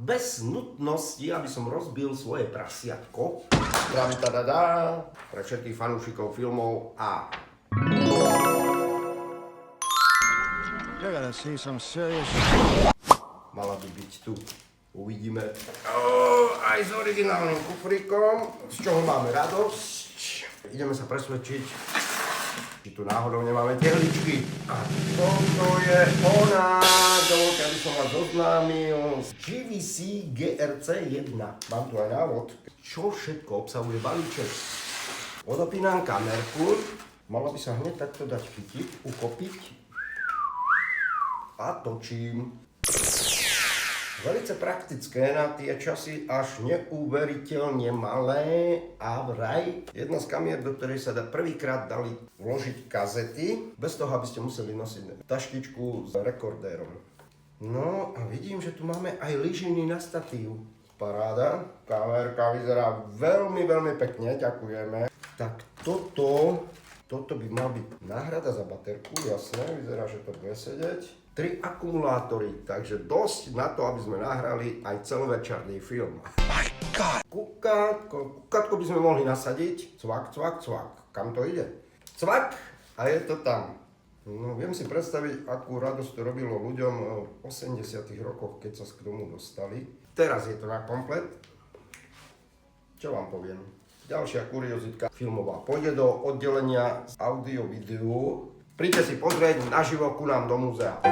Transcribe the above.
bez nutnosti, aby som rozbil svoje prasiatko. Dám tadadá, pre všetkých fanúšikov filmov a... You're gonna see some serious... Mala by byť tu. Uvidíme. Aj s originálnym kufríkom, z čoho máme radosť. Ideme sa presvedčiť, či tu náhodou nemáme tehličky. A toto je ona. Dovoľte, aby som vás zoznámil. GVC GRC1. Mám tu aj návod, čo všetko obsahuje balíček. Odopínam kamerku. Mala by sa hneď takto dať chytiť, ukopiť. A točím. Velice praktické na tie časy až neuveriteľne malé a vraj jedna z kamier, do ktorej sa prvýkrát dali vložiť kazety, bez toho, aby ste museli nosiť taštičku s rekordérom. No a vidím, že tu máme aj lyžiny na statív. Paráda, kamerka vyzerá veľmi, veľmi pekne, ďakujeme. Tak toto by mal byť náhrada za baterku, jasné, vyzerá, že to bude sedieť. 3 akumulátory, takže dosť na to, aby sme nahrali aj celovečerný film. My God. Kukátko by sme mohli nasadiť. Cvak, cvak, cvak. Kam to ide? Cvak a je to tam. No, viem si predstaviť, akú radosť to robilo ľuďom v 80 rokoch, keď sa k tomu dostali. Teraz je to na komplet. Čo vám poviem? Ďalšia kuriozitka filmová. Pôjde do oddelenia audio-video. Príďte si pozrieť naživo ku nám do múzea.